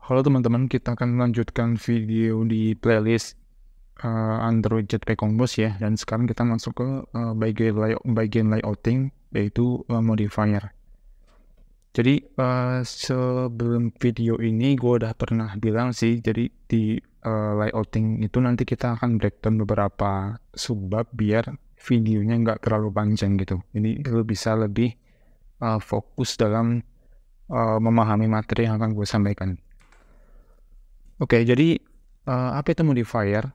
Halo teman-teman, kita akan melanjutkan video di playlist Android Jetpack Compose ya. Dan sekarang kita masuk ke bagian layouting, yaitu modifier. Jadi sebelum video ini gue udah pernah bilang sih, jadi di layouting itu nanti kita akan breakdown beberapa subbab biar videonya nggak terlalu panjang gitu. Jadi lu bisa lebih fokus dalam memahami materi yang akan gue sampaikan. Oke, jadi apa itu modifier?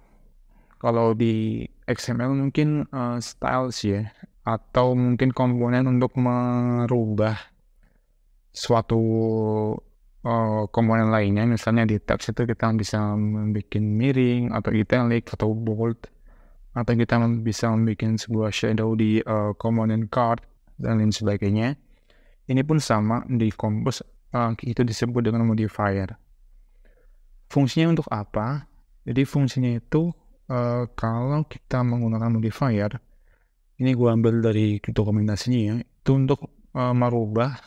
Kalau di XML mungkin styles ya, atau mungkin komponen untuk merubah suatu komponen lainnya. Misalnya di text itu kita bisa membuat miring, atau italic, atau bold, atau kita bisa membuat sebuah shadow di komponen card, dan lain sebagainya. Ini pun sama di Compose, itu disebut dengan modifier. Fungsinya untuk apa? Jadi fungsinya itu kalau kita menggunakan modifier, ini gue ambil dari dokumentasinya ya, itu untuk merubah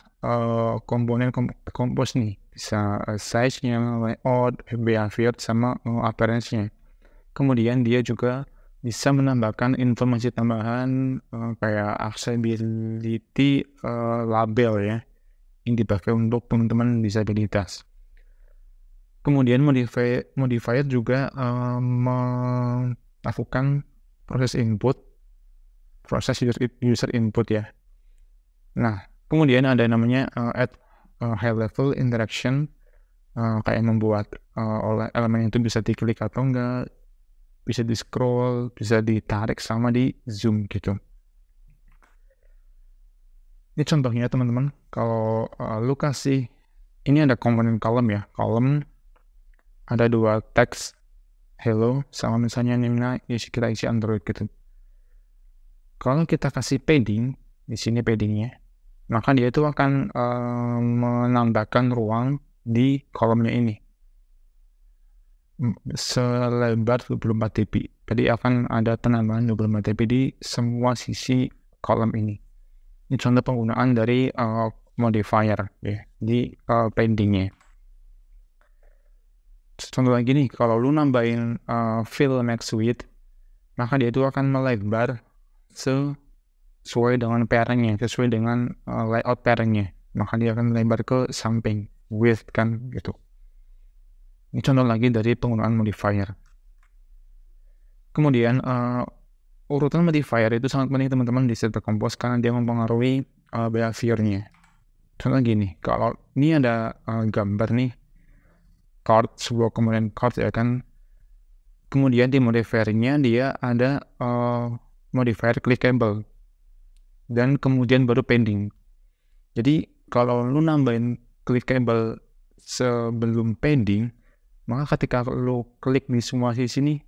komponen Compose nih, bisa size-nya, layout, behavior, sama appearance-nya. Kemudian dia juga bisa menambahkan informasi tambahan kayak accessibility label ya, yang dipakai untuk teman-teman disabilitas. Kemudian modifier juga melakukan proses user input ya. Nah, kemudian ada namanya add high level interaction, kayak membuat elemen itu bisa diklik atau enggak, bisa di scroll, bisa ditarik sama di zoom gitu. Ini contohnya teman-teman, kalau lu kasih, ini ada komponen column ya, column ada dua teks hello sama misalnya Nimna kita isi Android gitu. Kalau kita kasih padding, di sini paddingnya, maka dia itu akan menambahkan ruang di kolomnya ini selebar 24 dp. Jadi akan ada penambahan 24 dp di semua sisi kolom ini. Ini contoh penggunaan dari modifier ya di paddingnya. Contoh lagi nih, kalau lu nambahin fill max width, maka dia itu akan melebar sesuai dengan pairnya, sesuai dengan layout pairnya. Maka dia akan melebar ke samping, width kan gitu. Ini contoh lagi dari penggunaan modifier. Kemudian urutan modifier itu sangat penting teman-teman di Jetpack Compose karena dia mempengaruhi behaviornya. Contoh gini, kalau ini ada gambar nih, card, sebuah komponen card ya kan. Kemudian di modifiernya dia ada modifier clickable dan kemudian baru pending. Jadi kalau lu nambahin clickable sebelum pending, maka ketika lu klik di semua sisi nih,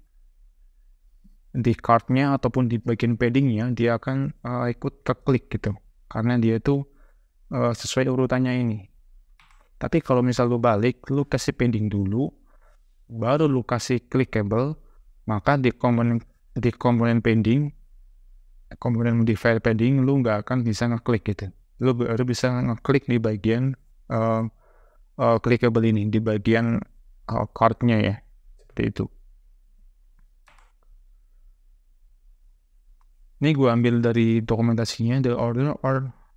di cardnya ataupun di bagian pendingnya, dia akan ikut keklik gitu, karena dia itu sesuai urutannya ini. Tapi kalau misal lu balik, lu kasih pending dulu, baru lu kasih clickable, maka di komponen pending, komponen modifier pending, lu nggak akan bisa ngeklik gitu. Lu baru bisa ngeklik di bagian clickable ini, di bagian cardnya ya, seperti itu. Ini gue ambil dari dokumentasinya.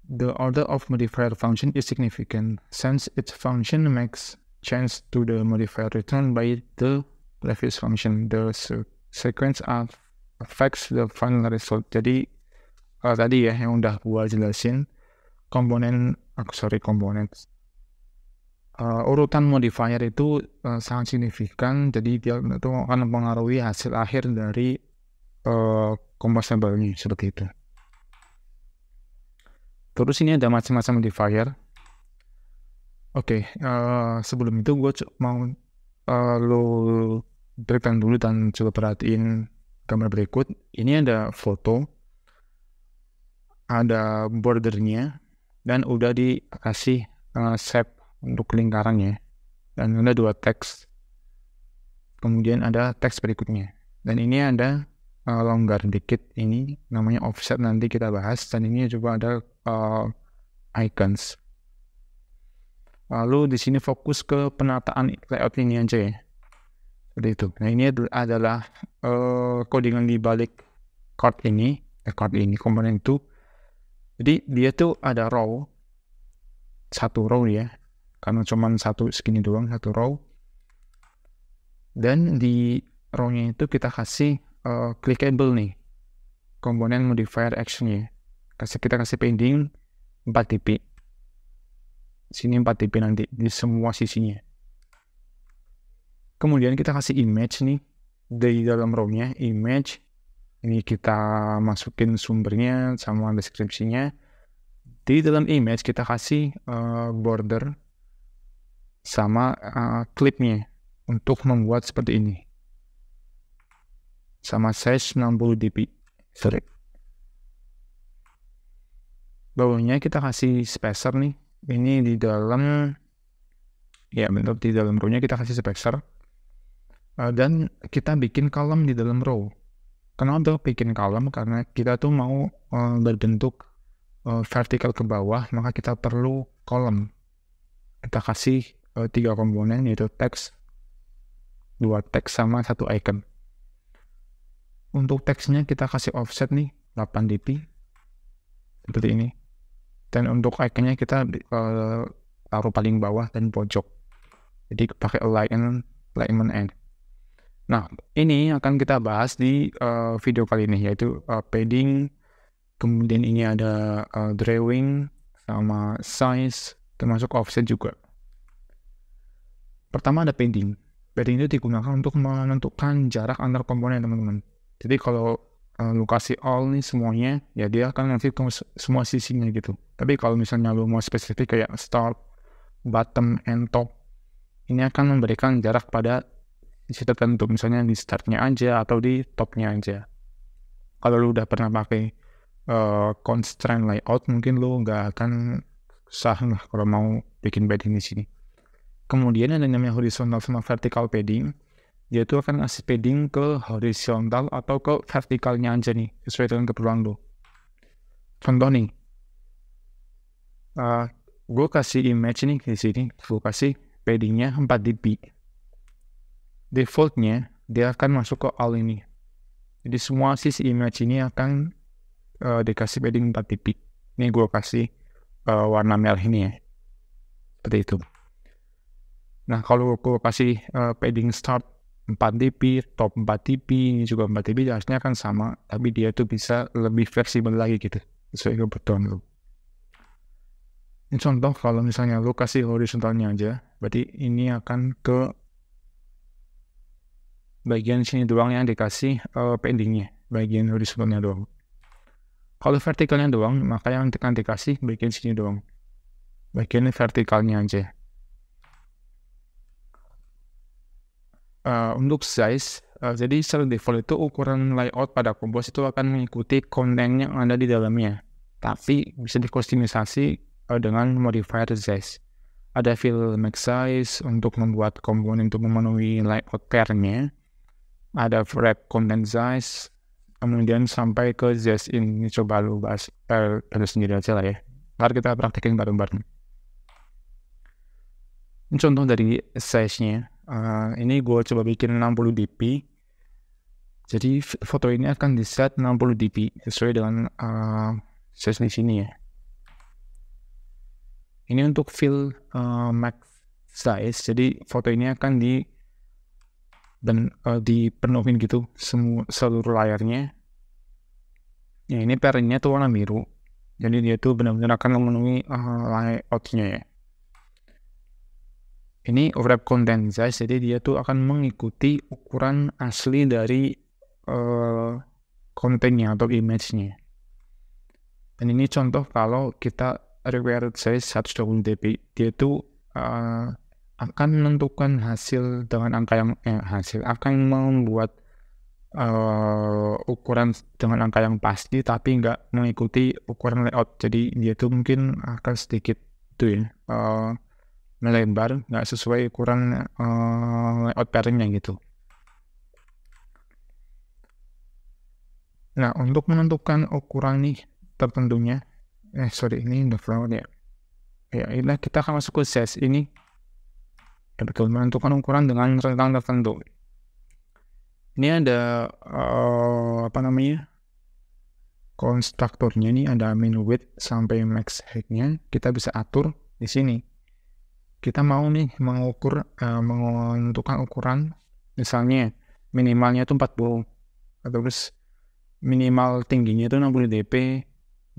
The order of modifier function is significant since its function makes change to the modifier returned by the previous function. The sequence affects the final result. Jadi tadi ya yang udah gue jelasin, urutan modifier itu sangat signifikan. Jadi dia itu akan mempengaruhi hasil akhir dari composable-nya seperti itu. Terus ini ada macam-macam modifier. Oke, sebelum itu gue mau lo breakdown dulu dan coba perhatiin gambar berikut. Ini ada foto, ada bordernya, dan udah dikasih shape untuk lingkarannya, dan ada dua teks. Kemudian ada teks berikutnya, dan ini ada longgar dikit, ini namanya offset, nanti kita bahas. Dan ini juga ada icons. Lalu di sini fokus ke penataan layout ini aja ya. Seperti itu. Nah, ini adalah codingan di balik card ini, komponen itu. Jadi dia tuh ada row, satu row ya, karena cuma segini doang, satu row. Dan di row-nya itu kita kasih clickable nih, komponen modifier action-nya. Kita kasih padding 4 dp. Sini 4 dp nanti di semua sisinya. Kemudian kita kasih image nih di dalam row-nya, image. Ini kita masukin sumbernya sama deskripsinya. Di dalam image kita kasih border sama clipnya untuk membuat seperti ini. Sama size 60 dp. Bawahnya kita kasih spacer nih. Ini di dalam, ya bentuk di dalam row-nya kita kasih spacer. Dan kita bikin column di dalam row. Kenapa bikin column? Karena kita tuh mau berbentuk vertikal ke bawah, maka kita perlu column. Kita kasih 3 komponen, yaitu teks, 2 teks sama 1 icon. Untuk teksnya kita kasih offset nih 8 dp seperti ini. Dan untuk iconnya kita taruh paling bawah dan pojok. Jadi pakai alignment end. Nah, ini akan kita bahas di video kali ini, yaitu padding, kemudian ini ada drawing, sama size, termasuk offset juga. Pertama ada padding. Padding itu digunakan untuk menentukan jarak antar komponen, teman-teman. Jadi kalau lu kasih all nih semuanya, ya dia akan ngasih ke semua sisinya gitu. Tapi kalau misalnya lu mau spesifik kayak start, bottom, and top, ini akan memberikan jarak pada sisi tertentu, misalnya di startnya aja atau di topnya aja. Kalau lu udah pernah pakai constraint layout, mungkin lu nggak akan susah lah kalau mau bikin padding di sini. Kemudian ada namanya horizontal sama vertical padding. Dia itu akan ngasih padding ke horizontal atau ke vertikalnya aja nih, sesuai dengan keperluan lu. Contoh nih, gue kasih image nih di sini, gue kasih paddingnya 4 dp. Defaultnya dia akan masuk ke all ini. Jadi semua sisi image ini akan dikasih padding 4 dp. Ini gue kasih warna merah ini ya, seperti itu. Nah, kalau gue kasih padding start 4 dp, top 4 dp, ini juga 4 dp, harusnya akan sama, tapi dia tuh bisa lebih fleksibel lagi gitu, sesuai kebutuhan lu. Ini contoh kalau misalnya lu kasih horizontalnya aja, berarti ini akan ke bagian sini doang yang dikasih paddingnya, bagian horizontalnya doang. Kalau vertikalnya doang, maka yang akan dikasih bagian sini doang, bagian vertikalnya aja. Untuk size, jadi secara default itu ukuran layout pada Compose itu akan mengikuti konten yang ada di dalamnya, tapi bisa dikustomisasi dengan modifier size. Ada fill max size untuk membuat komponen untuk memenuhi layout pair-nya. Ada wrap content size, kemudian sampai ke size ini. Coba lu bahas sendiri aja lah ya. Mari kita praktekin bareng-bareng. Ini contoh dari size-nya. Ini gue coba bikin 60 dp. Jadi foto ini akan di set 60 dp sesuai dengan size di sini ya. Ini untuk fill max size. Jadi foto ini akan dipenuhin gitu seluruh layarnya. Ya, ini pairnya tuh warna biru. Jadi dia tuh benar-benar akan memenuhi layoutnya ya. Ini wrap content size, jadi dia tuh akan mengikuti ukuran asli dari kontennya atau image-nya. Dan ini contoh kalau kita required size 120 dp, dia tuh akan menentukan hasil dengan angka yang akan membuat ukuran dengan angka yang pasti, tapi nggak mengikuti ukuran layout. Jadi dia tuh mungkin akan sedikit tuh ya melebar, nggak sesuai ukuran layout pairing-nya gitu. Nah, untuk menentukan ukuran nih tertentunya, ini udah flower ya. Ya, ini kita akan masuk ke size ini. Kita menentukan ukuran dengan rentang tertentu. Ini ada apa namanya? Konstruktornya ini ada min width sampai max height-nya. Kita bisa atur di sini. Kita mau nih menentukan ukuran, misalnya minimalnya itu 40, terus minimal tingginya itu 60 dp,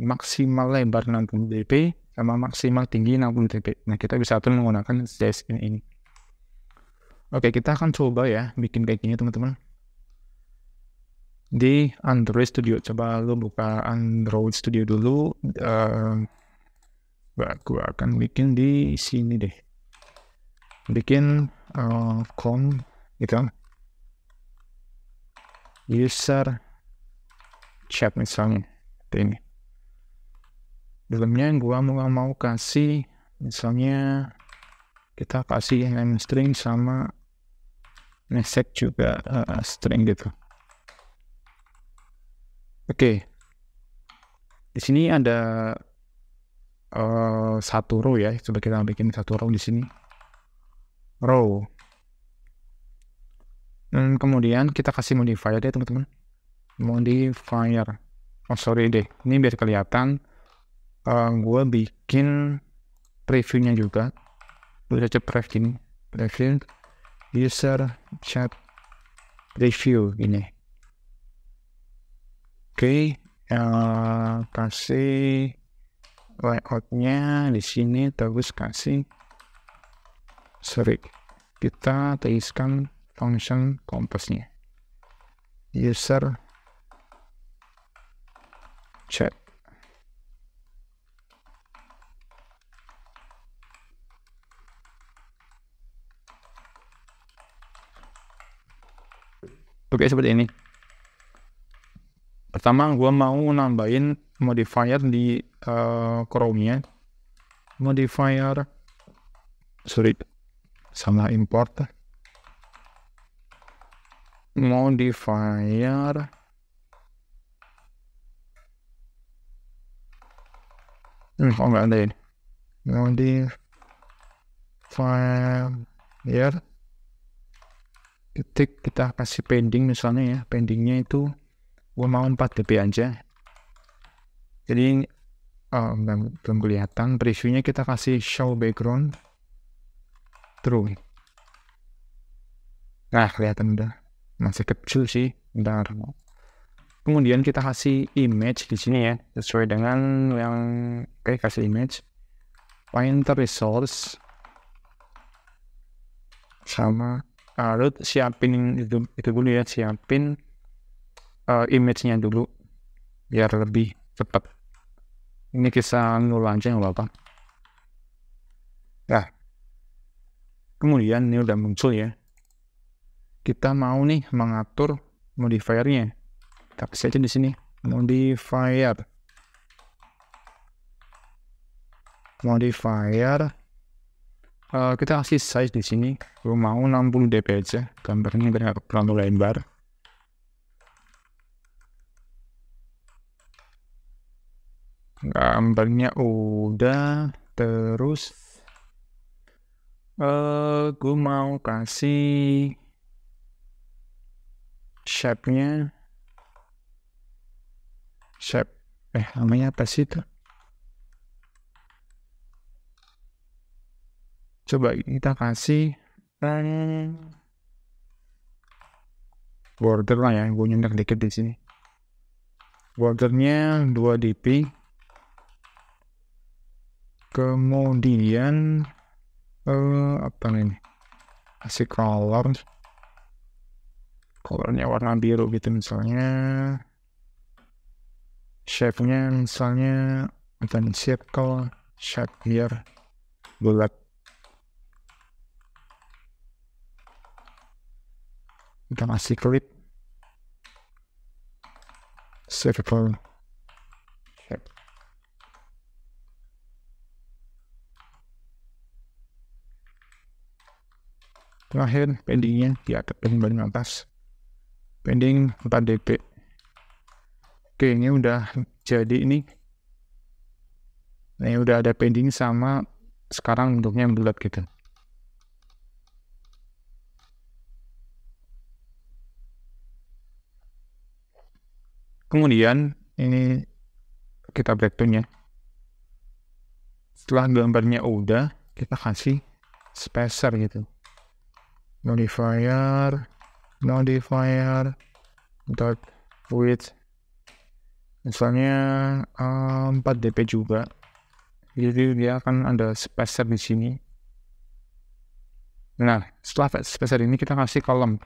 maksimal lebar 60 dp, sama maksimal tinggi 60 dp. Nah, kita bisa atur menggunakan size ini. Oke, kita akan coba ya bikin kayak gini, teman-teman. Di Android Studio, coba lu buka Android Studio dulu. Gua akan bikin di sini deh. Bikin com gitu. User chat misalnya. Ini. Dalamnya gua mau kasih misalnya kita kasih name string sama message juga string gitu. Oke. Di sini ada satu row ya. Coba kita bikin satu row di sini. Row. Dan kemudian kita kasih modifier deh, teman-teman. Modifier. Oh, sorry deh. Ini biar kelihatan. Gue bikin previewnya juga. Gue cek preview ini. Preview. User chat preview ini. Oke. Kasih layoutnya di sini. Terus kasih. Sorry. Kita tuliskan function kompasnya. User chat. Oke, seperti ini. Pertama, gue mau nambahin modifier di Chrome-nya. Modifier, sorry, salah import. Modifier oh nggak ada ini. Modifier ketik, kita kasih pending misalnya ya. Pendingnya itu gue mau 4 dp aja. Jadi belum kelihatan. Previewnya kita kasih show background true. Nah, kelihatan udah. Masih kecil sih. Bentar. Kemudian kita kasih image di sini ya, sesuai dengan yang kasih image. Pointer resource sama lu siapin itu dulu ya, siapin image-nya dulu biar lebih cepat. Ini kisah nul aja nggak apa-apa. Nah, kemudian ini udah muncul ya. Kita mau nih mengatur modifiernya. Kita kasih aja di sini modifier. Kita kasih size di sini. Gue mau 60 dp aja. Gambarnya biar nggak terlalu lebar. Gambarnya udah. Terus gue mau kasih shape-nya. Shape. Namanya apa sih itu? Coba kita kasih border lah ya. Gue nyentak dikit di sini. Bordernya 2 dp. Kemudian apa ini? Kasih colornya warna biru gitu misalnya. Shape-nya misalnya bukan circle, shape biar bulat. Kita kasih clip circle shape. Terakhir pendingnya di atas, pending bagian atas, pending 4 dp. Oke, ini udah jadi ini. Ini udah ada pending sama sekarang bentuknya bulat gitu. Kemudian ini kita breakdown-nya. Setelah gambarnya udah, kita kasih spacer gitu. Modifier dot width misalnya 4 dp juga. Jadi dia akan ada spacer di sini. Nah, setelah spacer ini kita kasih kolom.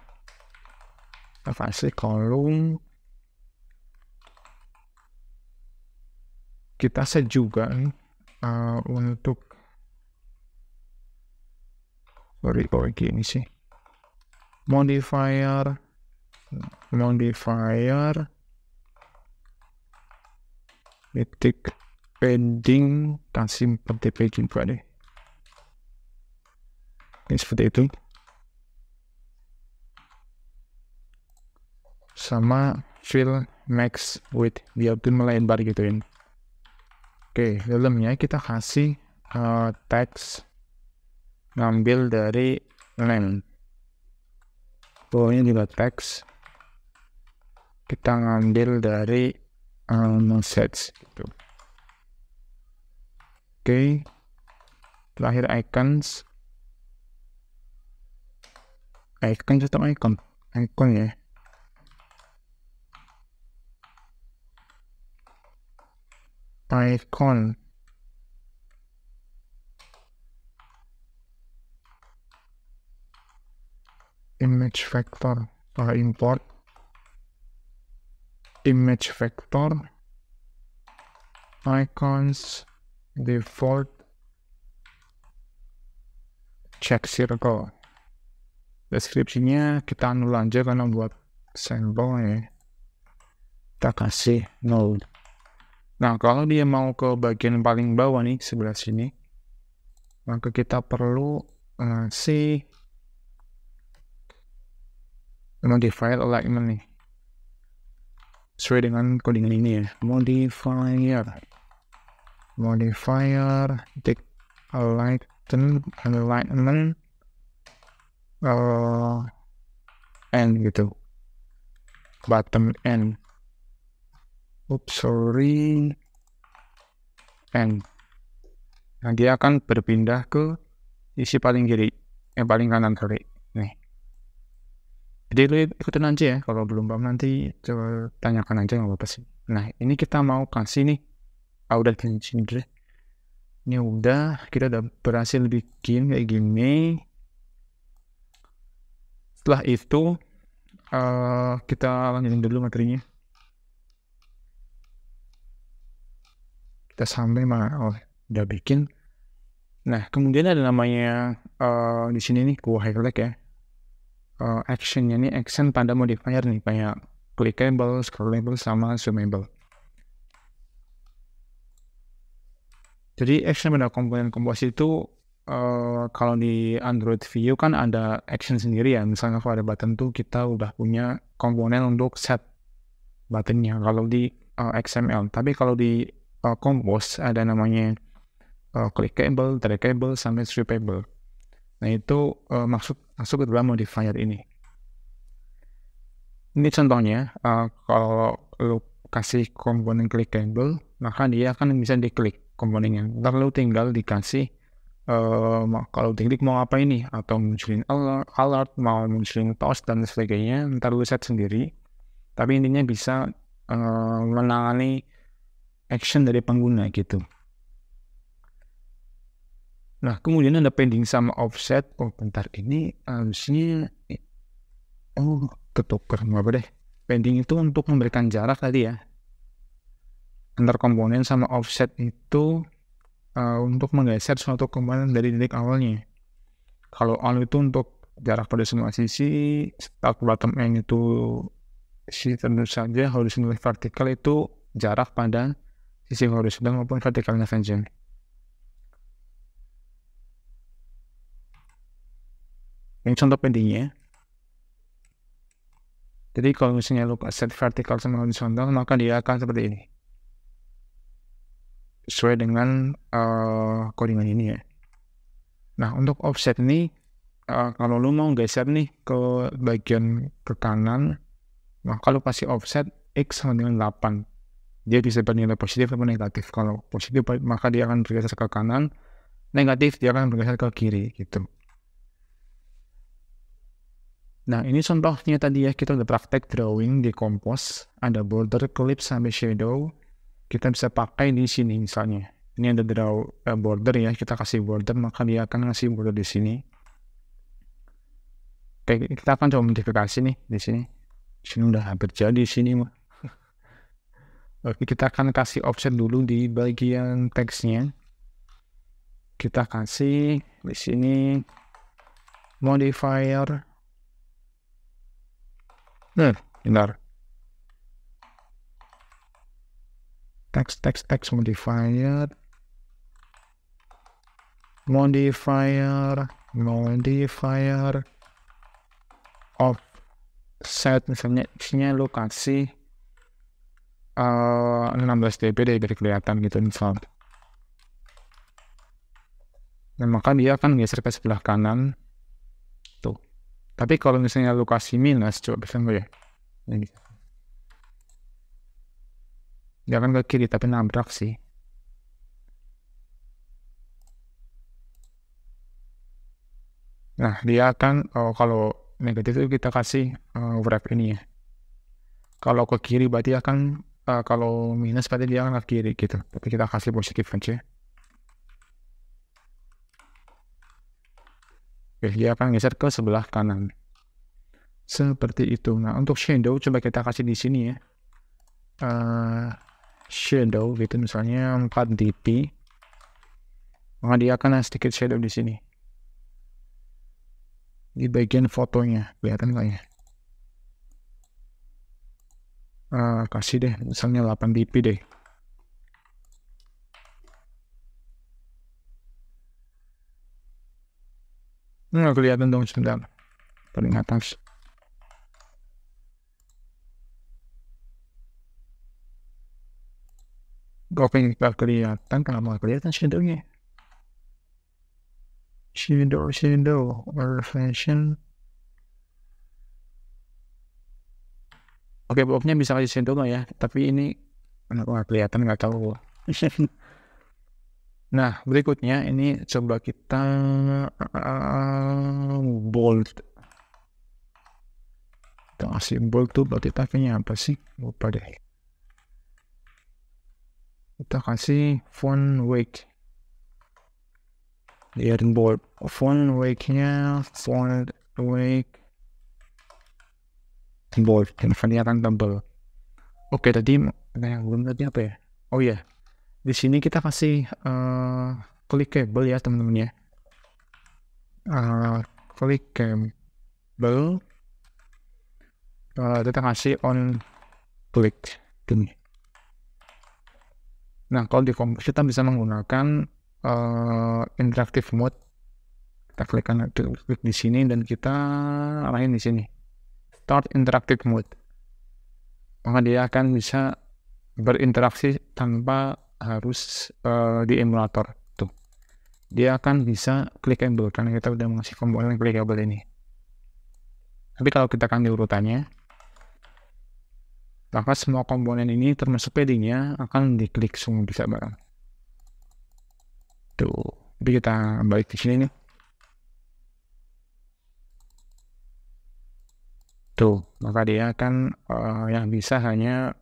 Kita set juga untuk gini sih, modifier titik padding kasih 4 dp juga deh. Ini seperti itu. Sama fill max width, biarpun melebar gitu ya. Oke, dalamnya kita kasih text ngambil dari length. Bawahnya juga text kita ngambil dari sets gitu. Oke, terakhir icons atau icon ya. Icon image vector import image vector icons default check circle. Deskripsinya kita nol aja karena buat sampel ya, kita kasih 0. Nah, kalau dia mau ke bagian paling bawah nih, sebelah sini, maka kita perlu ngasih modifier alignment nih. Sesuai dengan codingan ini ya. Modifier titik alignment N gitu. Bottom N. N. Nah, dia akan berpindah ke sisi paling kiri, paling kanan kiri. Nih. Jadi lu ikutin aja ya, kalau belum paham nanti coba tanyakan aja, nggak apa-apa sih. Nah, ini kita mau kasih nih, udah di sini deh. Ini udah, kita udah berhasil bikin kayak gini. Setelah itu kita lanjutin dulu materinya. Kita sampai udah bikin. Nah, kemudian ada namanya di sini nih, gua highlight ya. Actionnya nih, action pada modifier nih, kayak clickable, scrollable, sama zoomable. Jadi action pada komponen compose itu kalau di Android View kan ada action sendiri ya. Misalnya kalau ada button tuh kita udah punya komponen untuk set buttonnya kalau di XML. Tapi kalau di Compose ada namanya clickable, draggable, sampai sweepable. Nah, itu masuk ke dalam modifier ini. Ini contohnya, kalau lu kasih komponen clickable, maka dia akan bisa diklik komponennya. Ntar lu tinggal dikasih kalau diklik mau apa ini, atau munculin alert, mau munculin toast dan sebagainya, ntar lu set sendiri. Tapi intinya bisa menangani action dari pengguna gitu. Nah, kemudian ada padding sama offset. Bentar, ini harusnya ketuker, nggak apa deh. Padding itu untuk memberikan jarak tadi ya antar komponen, sama offset itu untuk menggeser suatu komponen dari titik awalnya. Kalau all itu untuk jarak pada semua sisi, start bottom end itu tentu saja, horizontal vertikal itu jarak pada sisi horizontal maupun vertikalnya saja. Ini contoh paddingnya. Jadi kalau misalnya lu set vertikal sama horizontal, maka dia akan seperti ini. Sesuai dengan codingan ini ya. Nah, untuk offset ini kalau lu mau geser nih ke bagian ke kanan, maka lu kasih offset X sama dengan 8. Dia bisa bernilai positif atau negatif. Kalau positif maka dia akan bergeser ke kanan, negatif dia akan bergeser ke kiri gitu. Nah, ini contohnya tadi ya, kita udah praktek drawing di Compose, ada border, clip, sampai shadow. Kita bisa pakai di sini misalnya. Ini ada border ya, kita kasih border, maka dia akan ngasih border di sini. Oke, kita akan coba modifikasi nih di sini. Di sini udah hampir jadi di sini mah. Oke, kita akan kasih offset dulu di bagian teksnya. Kita kasih di sini modifier. Benar. Text modifier offset, misalnya isinya lo kasih 16 dp deh biar kelihatan gitu misal. Dan maka dia akan geser ke sebelah kanan tuh. Tapi kalau misalnya lo kasih minus, coba bisa nggak ya? Ini. Dia akan ke kiri tapi nabrak sih. Nah, dia akan kalau negatif itu kita kasih wrap ini ya. Kalau ke kiri berarti akan kalau minus berarti dia akan ke kiri gitu. Tapi kita kasih positif aja. Oke, dia akan geser ke sebelah kanan. Seperti itu. Nah, untuk shadow coba kita kasih di sini ya. Shadow gitu misalnya 4 dp. Maka dia akan ada sedikit shadow di sini. Di bagian fotonya, kelihatan nggak ya? Kasih deh, misalnya 8 dp deh. Nggak kelihatan dong sebentar. Paling atas. Oke, nggak kelihatan. Kenapa nggak kelihatan shadownya? Shadow, reflection. Oke, bloknya bisa kasih shadow nggak ya? Tapi ini kenapa nggak kelihatan, nggak tahu. Nah, berikutnya ini coba kita bold. Kita kasih bold tuh berarti pakainya apa sih? Lupa deh. Kita kasih font weight. Biar bold. Font weight-nya bold. Dan kelihatan tebal. Oke, tadi yang belum tadi apa ya? Oh iya. Di sini kita kasih clickable ya teman-teman ya. Clickable. Kita kasih on click. Gini. Nah, kalau di Compose kita bisa menggunakan interactive mode. Kita klik di sini dan kita arahin di sini. Start interactive mode. Maka dia akan bisa berinteraksi tanpa harus di emulator tuh. Dia akan bisa clickable karena kita udah mengasih komponen clickable ini. Tapi kalau kita kan di urutannya, maka semua komponen ini termasuk paddingnya akan diklik semua bisa bareng. Tuh, jadi kita balik di sini nih. Tuh, maka dia akan yang bisa hanya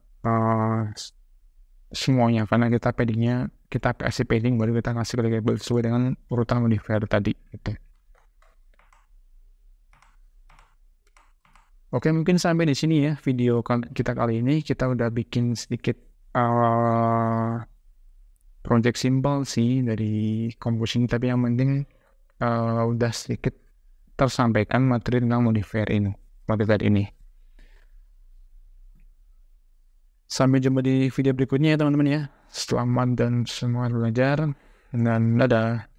semuanya karena kita paddingnya kita kasih padding baru kita kasih clickable sesuai dengan urutan modifier tadi gitu. Oke, mungkin sampai di sini ya video kita kali ini. Kita udah bikin sedikit project simple sih dari composing, tapi yang penting udah sedikit tersampaikan materi tentang modifier ini. Sampai jumpa di video berikutnya ya teman-teman ya. Selamat dan semangat belajar dan dadah.